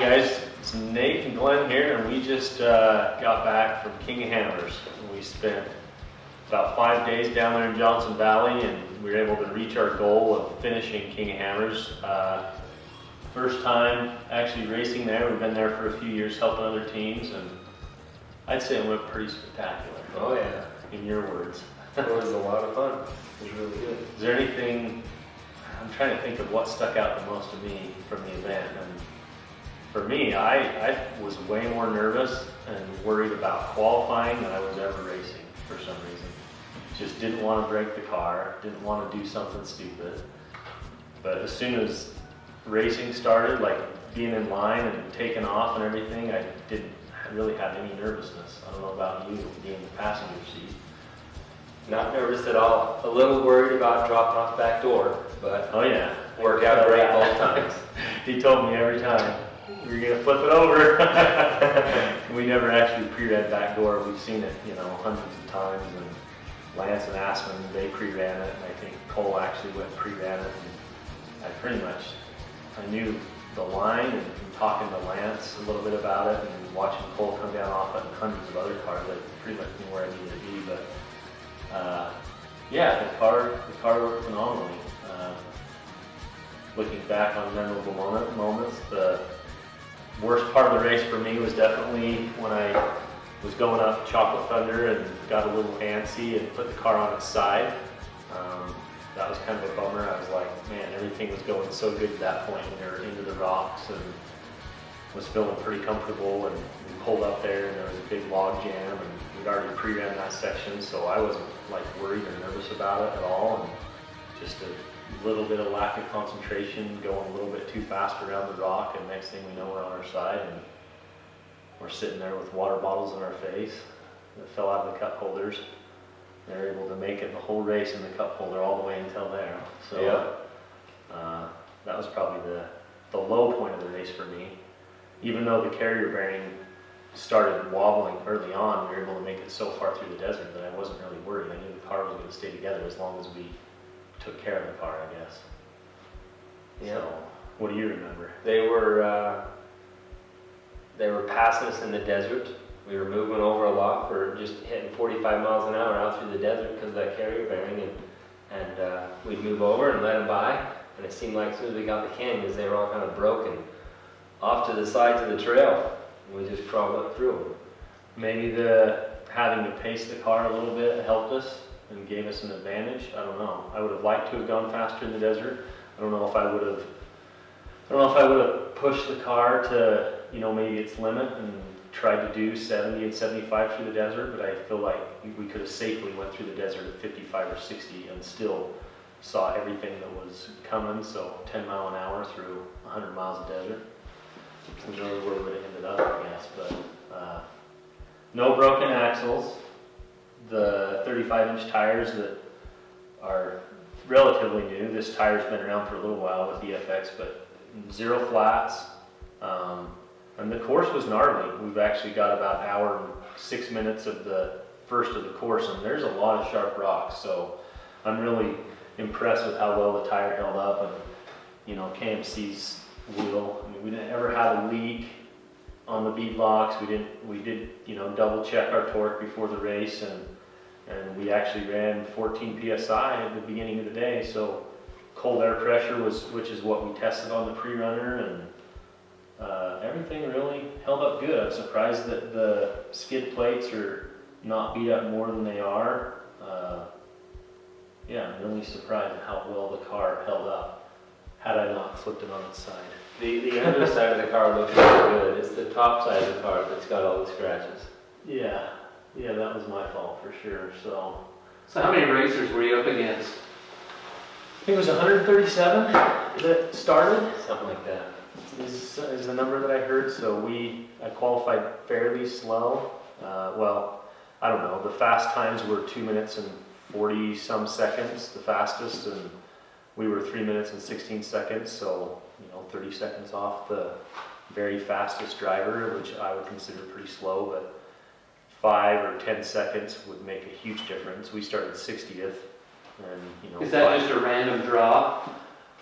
guys, it's Nate and Glenn here, and we just got back from King of Hammers. We spent about 5 days down there in Johnson Valley, and we were able to reach our goal of finishing King of Hammers. First time actually racing there. We've been there for a few years helping other teams, and I'd say it went pretty spectacular. Oh yeah. In your words. It was a lot of fun. It was really good. Is there anything, I'm trying to think of what stuck out the most to me from the event. And for me, I was way more nervous and worried about qualifying than I was ever racing for some reason. Just didn't want to break the car, didn't want to do something stupid. But as soon as racing started, like being in line and taking off and everything, I didn't really have any nervousness. I don't know about you, being in the passenger seat. Not nervous at all. A little worried about dropping off back door, but oh yeah, worked out great both times. He told me every time, you're gonna flip it over. We never actually pre-ran back door. We've seen it, hundreds of times. And Lance and Aspen, they pre-ran it, and I think Cole actually went pre-ran it. And I knew the line, and from talking to Lance a little bit about it, and watching Cole come down off and hundreds of other cars, I pretty much knew where I needed to be. But yeah, the car worked phenomenally. Looking back on memorable moments, the worst part of the race for me was definitely when I was going up Chocolate Thunder and got a little antsy and put the car on its side. That was kind of a bummer. I was like, man, everything was going so good at that point when we were into the rocks and was feeling pretty comfortable, and we pulled up there and there was a big log jam, and we'd already pre-ran that section, so I wasn't like worried or nervous about it at all, and just a little bit of lack of concentration, going a little bit too fast around the rock, and next thing we know we're on our side and we're sitting there with water bottles in our face that fell out of the cup holders. They're able to make it the whole race in the cup holder all the way until there. So yeah. That was probably the low point of the race for me. Even though the carrier bearing started wobbling early on, we were able to make it so far through the desert that I wasn't really worried. I knew the car was going to stay together as long as we took care of the car, I guess. Yeah. So, what do you remember? They were passing us in the desert. We were moving over a lot for just hitting 45 miles an hour out through the desert because of that carrier bearing, and we'd move over and let them by, and it seemed like as soon as we got the canyons, they were all kind of broken off to the sides of the trail, and we just crawled up through them. Maybe the having to pace the car a little bit helped us and gave us an advantage. I don't know. I would have liked to have gone faster in the desert. I don't know if I would have pushed the car to, maybe its limit and tried to do 70 and 75 through the desert, but I feel like we could have safely went through the desert at 55 or 60 and still saw everything that was coming. So 10 mile an hour through 100 miles of desert. Who knows where we would have ended up, I guess. But no broken axles. The 35-inch tires that are relatively new. This tire's been around for a little while with EFX, but 0 flats. And the course was gnarly. We've actually got about an hour and 6 minutes of the first of the course, and there's a lot of sharp rocks. So I'm really impressed with how well the tire held up, and KMC's wheel. I mean, we didn't ever have a leak on the bead locks. We did double check our torque before the race, and we actually ran 14 psi at the beginning of the day. So cold air pressure which is what we tested on the pre-runner, and everything really held up good. I'm surprised that the skid plates are not beat up more than they are. I'm really surprised at how well the car held up had I not flipped it on its side. The underside of the car looks really good. It's the top side of the car that's got all the scratches. Yeah, that was my fault for sure. So how many racers were you up against? I think it was 137 that started. Something like that. Is the number that I heard. So I qualified fairly slow. I don't know. The fast times were 2 minutes and 40 some seconds, the fastest, and we were 3 minutes and 16 seconds. So 30 seconds off the very fastest driver, which I would consider pretty slow, but 5 or 10 seconds would make a huge difference. We started 60th, and Is that just a random draw?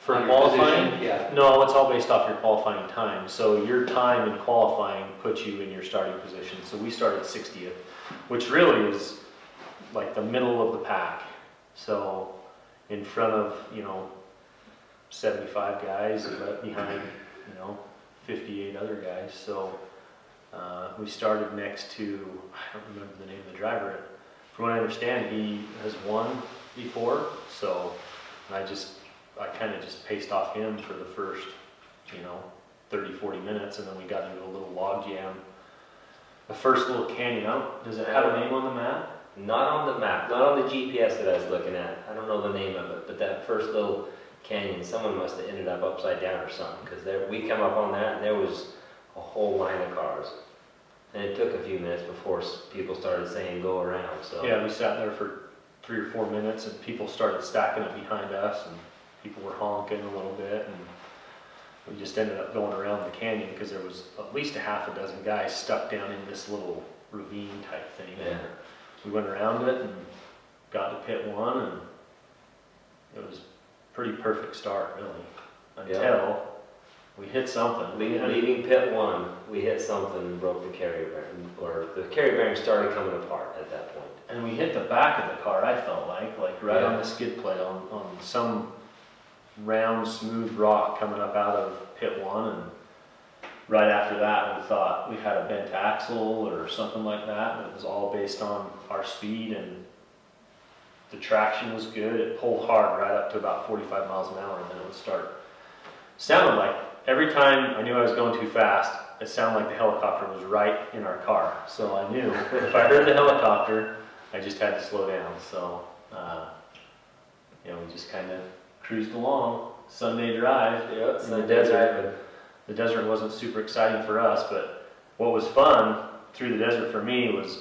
For On your qualifying? position? Yeah. No, it's all based off your qualifying time. So your time in qualifying puts you in your starting position. So we started 60th, which really is like the middle of the pack. So in front of, 75 guys, but behind, 58 other guys. So we started next to, I don't remember the name of the driver. From what I understand, he has won before. So I kind of just paced off him for the first, 30, 40 minutes, and then we got into a little log jam. The first little canyon out, does it have a name on the map? Not on the map, not on the GPS that I was looking at. I don't know the name of it, but that first little canyon, someone must have ended up upside down or something, because we come up on that and there was a whole line of cars. And it took a few minutes before people started saying go around, so. Yeah, we sat there for 3 or 4 minutes and people started stacking up behind us and people were honking a little bit, and we just ended up going around the canyon because there was at least a half a dozen guys stuck down in this little ravine type thing. Yeah. We went around it and got to pit 1, and it was a pretty perfect start really, until we hit something. Leaving pit 1, we hit something and broke the carrier bearing, or the carrier bearing started coming apart at that point. And we hit the back of the car, I felt like right on the skid plate on some round, smooth rock coming up out of pit 1, and right after that we thought we had a bent axle or something like that, and it was all based on our speed, and the traction was good. It pulled hard right up to about 45 miles an hour, and then it would start. Sounded like every time I knew I was going too fast, it sounded like the helicopter was right in our car. So I knew if I heard the helicopter, I just had to slow down. So, we just kind of cruised along. Sunday drive in the desert. The desert wasn't super exciting for us, but what was fun through the desert for me was,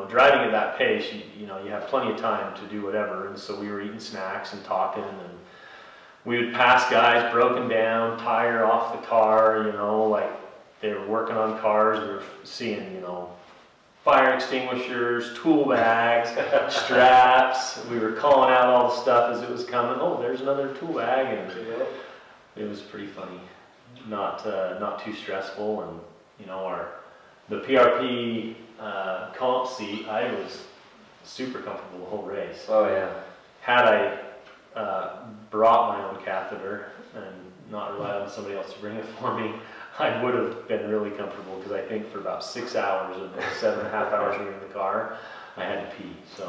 driving at that pace, you have plenty of time to do whatever. And so we were eating snacks and talking, and we would pass guys broken down, tire off the car, like they were working on cars. We were seeing, fire extinguishers, tool bags, straps. We were calling out all the stuff as it was coming. Oh, there's another tool bag, and it was pretty funny. Not too stressful, and the PRP comp seat, I was super comfortable the whole race. Oh yeah. Had I brought my own catheter and not relied on somebody else to bring it for me, I would have been really comfortable, because I think for about 6 hours of the 7.5 hours we were in the car, I had to pee. So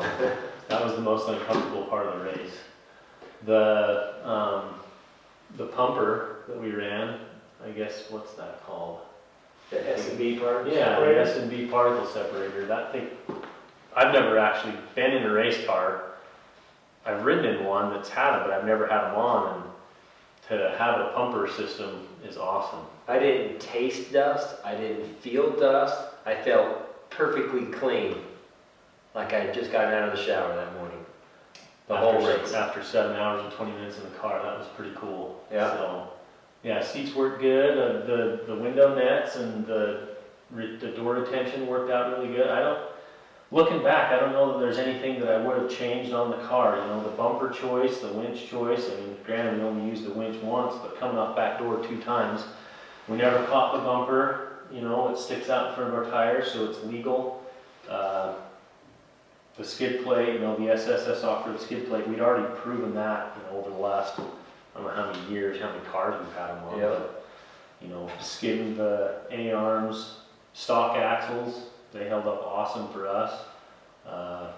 that was the most uncomfortable part of the race. The pumper that we ran, I guess, what's that called? The S&B part? Yeah, the S&B particle separator. That thing, I've never actually been in a race car. I've ridden in one that's had them, but I've never had them on, and to have a pumper system is awesome. I didn't taste dust, I didn't feel dust, I felt perfectly clean, like I had just gotten out of the shower that morning. The whole race. After 7 hours and 20 minutes in the car, that was pretty cool. Yeah. So, yeah, seats worked good. The window nets and the door retention worked out really good. Looking back, I don't know that there's anything that I would have changed on the car. The bumper choice, the winch choice. I mean, granted, we only used the winch once, but coming off back door 2 times. We never caught the bumper. It sticks out in front of our tires, so it's legal. The skid plate, the SSS off-road skid plate, we'd already proven that, over the last, I don't know how many years, how many cars we've had them on. Yeah. But, skidding the A-arms, stock axles, they held up awesome for us. I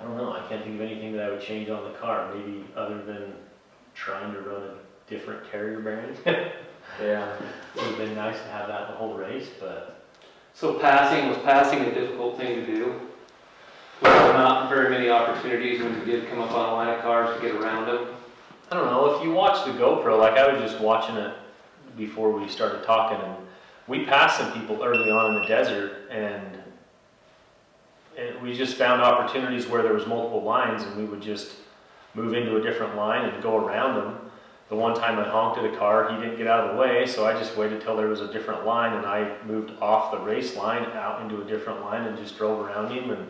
don't know, I can't think of anything that I would change on the car, maybe other than trying to run a different carrier bearing. Yeah. It would have been nice to have that the whole race, but... So was passing a difficult thing to do? Was there not very many opportunities when you did come up on a line of cars to get around them? I don't know, if you watch the GoPro, like I was just watching it before we started talking, and we passed some people early on in the desert, and we just found opportunities where there was multiple lines, and we would just move into a different line and go around them. The one time I honked at a car, he didn't get out of the way, so I just waited till there was a different line, and I moved off the race line out into a different line and just drove around him. And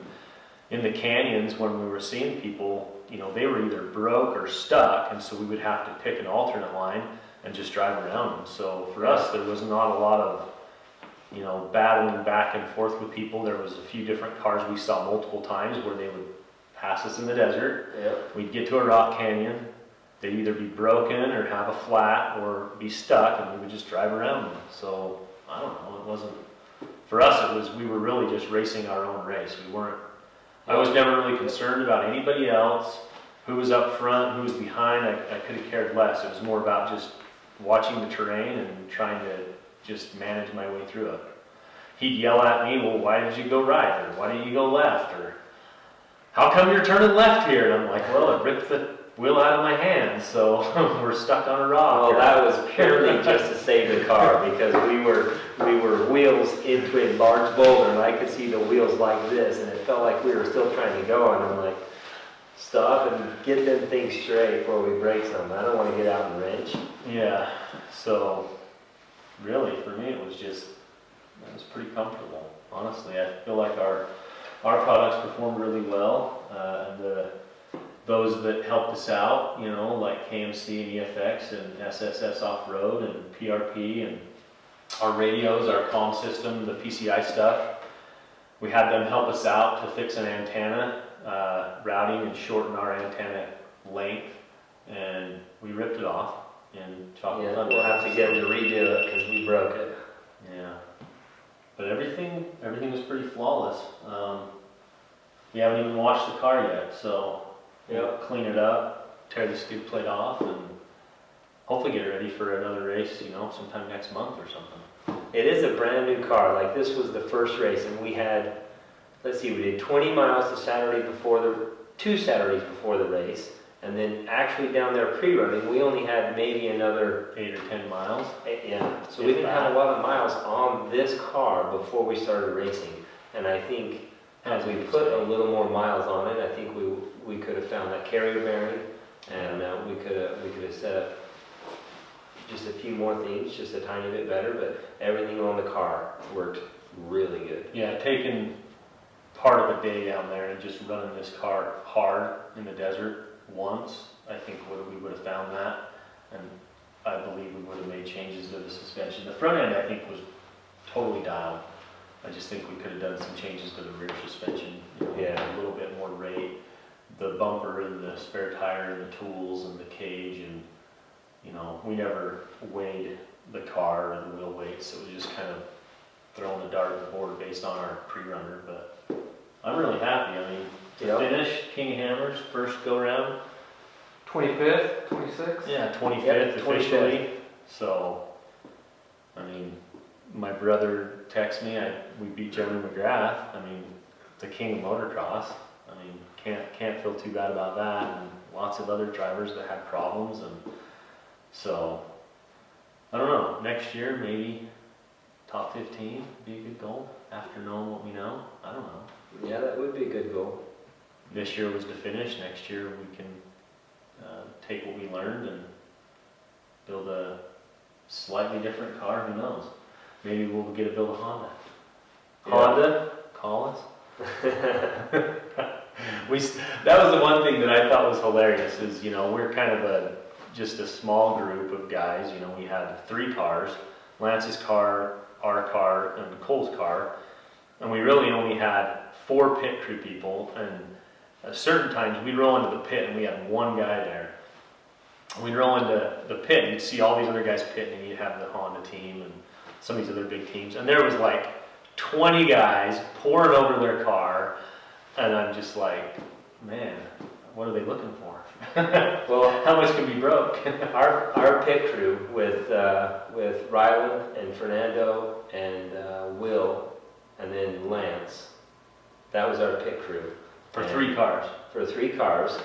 in the canyons, when we were seeing people you know, they were either broke or stuck, and so we would have to pick an alternate line and just drive around them. So for us, there was not a lot of, you know, battling back and forth with people. There was a few different cars we saw multiple times where they would pass us in the desert. Yep. We'd get to a rock canyon. They'd either be broken or have a flat or be stuck, and we would just drive around them. So I don't know, it wasn't, for us it was, we were really just racing our own race. We weren't, I was never really concerned about anybody else, who was up front, who was behind. I could have cared less. It was more about just watching the terrain and trying to just manage my way through it. He'd yell at me, well, why did you go right? Or why didn't you go left? Or how come you're turning left here? And I'm like, well, it ripped the wheel out of my hand, so we're stuck on a rock. Well, that was purely just to save the car, because we were wheels into a large boulder, and I could see the wheels like this, and it felt like we were still trying to go, and I'm like, stop and get them things straight before we break something. I don't want to get out and wrench. Yeah, so really for me it was just, it was pretty comfortable. Honestly, I feel like our products performed really well, and those that helped us out, you know, like KMC and EFX and SSS Off-Road and PRP and our radios, our comm system, the PCI stuff, we had them help us out to fix an antenna routing and shorten our antenna length, and we ripped it off in chocolate thunder. We'll have to get them to redo it because we broke it. Yeah, but everything was pretty flawless. We haven't even washed the car yet, so we'll clean it up, tear the skid plate off, and hopefully get it ready for another race, you know, sometime next month or something. It is a brand new car. Like, this was the first race, and we had, let's see, we did 20 miles the Saturday before two Saturdays before the race, and then actually down there pre-running, we only had maybe another 8 or 10 miles. Yeah, so we didn't have a lot of miles on this car before we started racing, and I think as we put a little more miles on it, I think we could have found that carrier bearing, and we could have set up just a few more things, just a tiny bit better, but everything on the car worked really good. Yeah, taking part of a day down there and just running this car hard in the desert once, I think we would have found that, and I believe we would have made changes to the suspension. The front end, I think, was totally dialed. I just think we could have done some changes to the rear suspension, you know, a little bit more rate, the bumper and the spare tire and the tools and the cage, and you know, we never weighed the car or the wheel weights, so it was just kind of throwing the dart at the board based on our pre-runner. But I'm really happy. I mean, to finish King Hammer's first go round, 25th, 26th. Yeah, 25th officially. So, I mean, my brother texted me. We beat Jeremy McGrath. I mean, the king of motocross. I mean, can't feel too bad about that. And lots of other drivers that had problems, and so I don't know. Next year, maybe top 15 would be a good goal after knowing what we know. I don't know. Yeah, that would be a good goal. This year was to finish. Next year we can take what we learned and build a slightly different car. Who knows? Maybe we'll get to build a Honda. Yeah. Honda, call us. That was the one thing that I thought was hilarious. Is, you know, we're kind of just a small group of guys. You know, we had 3 cars: Lance's car, our car, and Cole's car, and we really only had 4 pit crew people. And at certain times we'd roll into the pit and we had 1 guy there. We'd roll into the pit and you'd see all these other guys pitting, and you'd have the Honda team and some of these other big teams, and there was like 20 guys pouring over their car, and I'm just like, man, what are they looking for? Well, how much can be broke? Our pit crew with Ryland and Fernando and Will, and then Lance, that was our pit crew. For 3 cars. For 3 cars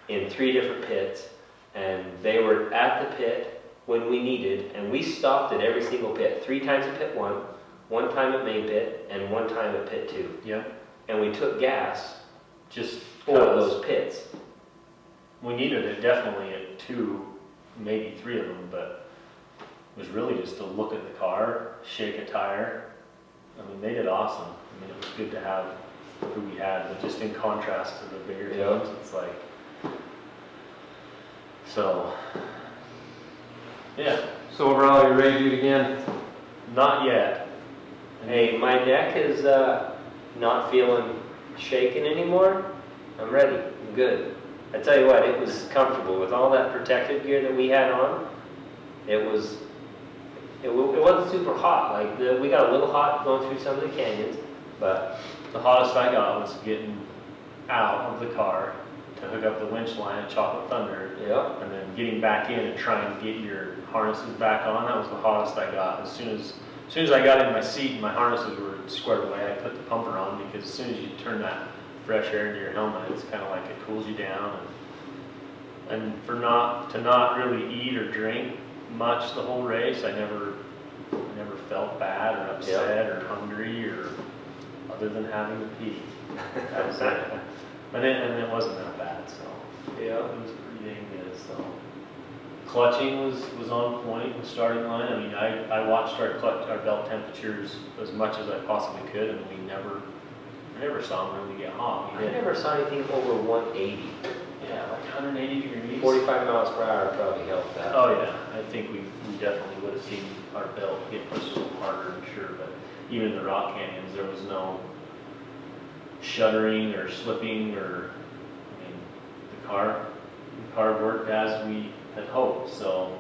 in 3 different pits, and they were at the pit when we needed, and we stopped at every single pit. 3 times at pit 1, 1 time at main pit, and 1 time at pit 2. Yep. And we took gas just for those pits. We needed it definitely at 2, maybe 3 of them, but it was really just to look at the car, shake a tire. I mean, they did awesome. I mean, it was good to have who we had, but just in contrast to the bigger teams, it's like, So, yeah, So overall, you're ready to do it again? not yet. Hey, my neck is not feeling shaken anymore. I'm ready. I'm good. I tell you what, it was comfortable with all that protective gear that we had on. It wasn't super hot. Like we got a little hot going through some of the canyons, but The hottest I got was getting out of the car to hook up the winch line at Chocolate Thunder, yeah, and then getting back in and trying to get your harnesses back on. That was the hottest I got. As soon as I got in my seat and my harnesses were squared away, I put the pumper on, because as soon as you turn that fresh air into your helmet, it's kind of like it cools you down. And to not really eat or drink much the whole race, I never felt bad or upset or hungry, or other than having to pee. That was it. And it wasn't that bad, so yeah. it was pretty dang good. So clutching was on point with starting line. I mean, I watched our belt temperatures as much as I possibly could, and I never saw them really get hot. I never saw anything over 180. Yeah, like 180 degrees. 45 miles per hour probably helped that. Oh yeah, I think we definitely would have seen our belt get pushed a little harder, I'm sure. But even in the rock canyons, there was no shuddering or slipping, or I mean, the car worked as we had hoped. So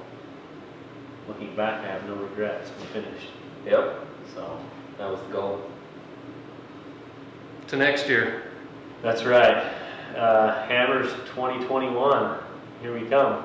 looking back, I have no regrets. We finished. Yep, So that was the goal. To next year. that's right. Hammers 2021. Here we come.